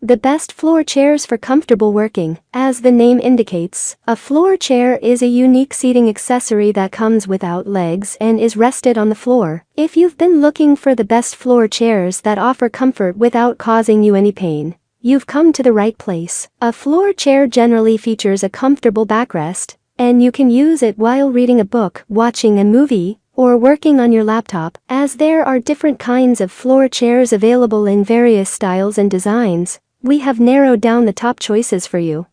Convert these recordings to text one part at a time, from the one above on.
The best floor chairs for comfortable working. As the name indicates, a floor chair is a unique seating accessory that comes without legs and is rested on the floor. If you've been looking for the best floor chairs that offer comfort without causing you any pain, you've come to the right place. A floor chair generally features a comfortable backrest, and you can use it while reading a book, watching a movie, or working on your laptop. As there are different kinds of floor chairs available in various styles and designs, we have narrowed down the top choices for you.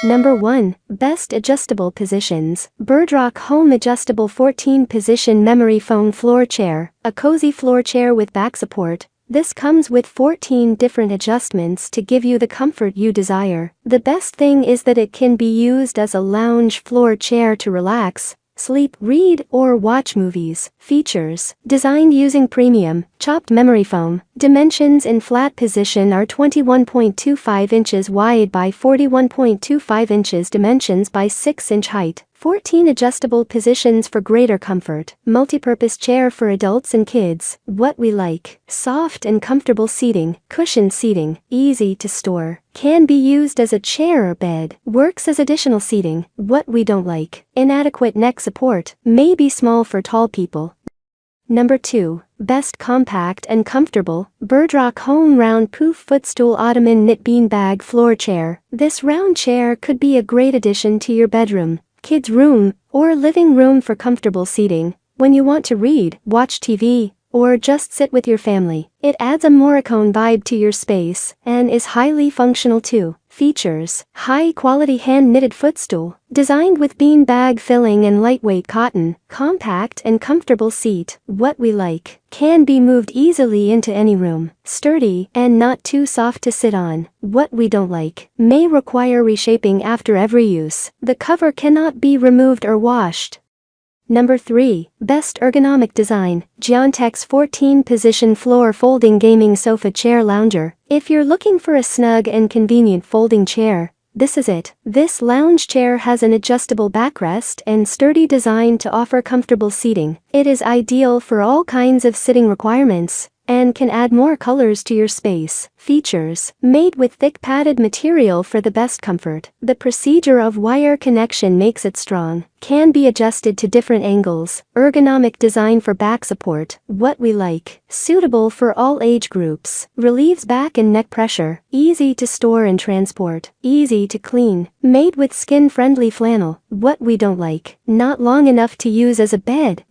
Number 1. Best Adjustable Positions. Birdrock Home Adjustable 14-Position Memory Foam Floor Chair. A cozy floor chair with back support. This comes with 14 different adjustments to give you the comfort you desire. The best thing is that it can be used as a lounge floor chair to relax, sleep, read, or watch movies. Features. Designed using premium, chopped memory foam. Dimensions in flat position are 21.25 inches wide by 41.25 inches dimensions by 6-inch height. 14 adjustable positions for greater comfort. Multipurpose chair for adults and kids. What we like. Soft and comfortable seating. Cushioned seating. Easy to store. Can be used as a chair or bed. Works as additional seating. What we don't like. Inadequate neck support. May be small for tall people. Number 2. Best Compact and Comfortable. Birdrock Home Round Pouf Footstool Ottoman Knit Beanbag Floor Chair. This round chair could be a great addition to your bedroom, kids' room, or living room for comfortable seating when you want to read, watch TV, or just sit with your family. It adds a Morricone vibe to your space and is highly functional too. Features. High-quality hand-knitted footstool, designed with beanbag filling and lightweight cotton. Compact and comfortable seat. What we like. Can be moved easily into any room. Sturdy and not too soft to sit on. What we don't like. May require reshaping after every use. The cover cannot be removed or washed. Number 3. Best Ergonomic Design. Giantex 14-Position Floor Folding Gaming Sofa Chair Lounger. If you're looking for a snug and convenient folding chair, this is it. This lounge chair has an adjustable backrest and sturdy design to offer comfortable seating. It is ideal for all kinds of sitting requirements and can add more colors to your space. Features. Made with thick padded material for the best comfort. The procedure of wire connection makes it strong. Can be adjusted to different angles. Ergonomic design for back support. What we like. Suitable for all age groups. Relieves back and neck pressure. Easy to store and transport. Easy to clean. Made with skin-friendly flannel. What we don't like. Not long enough to use as a bed.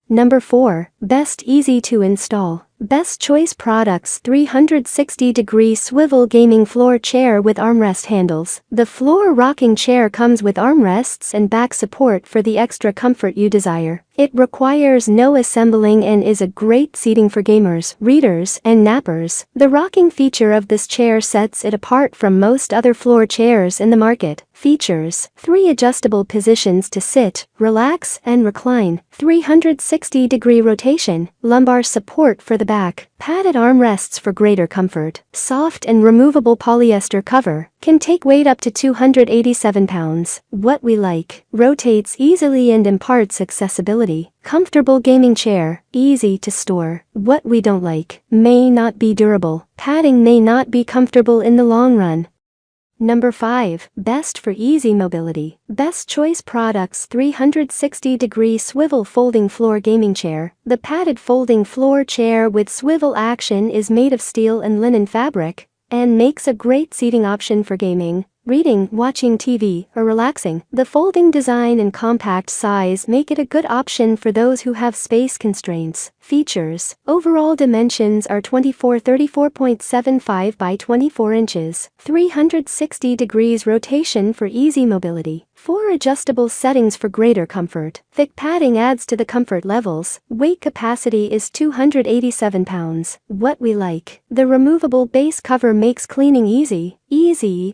Number 4. Best Easy to Install. Best Choice Products 360-degree Swivel Gaming Floor Chair with Armrest Handles. The floor rocking chair comes with armrests and back support for the extra comfort you desire. It requires no assembling and is a great seating for gamers, readers, and nappers. The rocking feature of this chair sets it apart from most other floor chairs in the market. Features. 3 adjustable positions to sit, relax, and recline. 360-degree rotation. Lumbar support for the back. Padded armrests for greater comfort. Soft and removable polyester cover. Can take weight up to 287 pounds. What we like. Rotates easily and imparts accessibility. Comfortable gaming chair. Easy to store. What we don't like. May not be durable. Padding may not be comfortable in the long run. Number 5. Best for Easy Mobility. Best Choice Products 360-degree Swivel Folding Floor Gaming Chair. The padded folding floor chair with swivel action is made of steel and linen fabric and makes a great seating option for gaming, reading, watching TV, or relaxing. The folding design and compact size make it a good option for those who have space constraints. Features. Overall dimensions are 34.75 by 24 inches. 360 degrees rotation for easy mobility. 4 adjustable settings for greater comfort. Thick padding adds to the comfort levels. Weight capacity is 287 pounds. What we like. The removable base cover makes cleaning easy,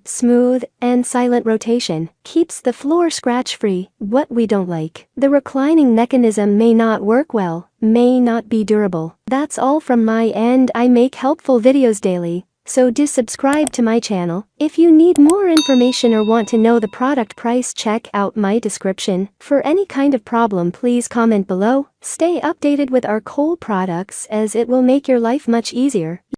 smooth, and silent rotation. Keeps the floor scratch-free. What we don't like. The reclining mechanism may not work well, may not be durable. That's all from my end. I make helpful videos daily, so do subscribe to my channel. If you need more information or want to know the product price, check out my description. For any kind of problem, please comment below. Stay updated with our cool products as it will make your life much easier.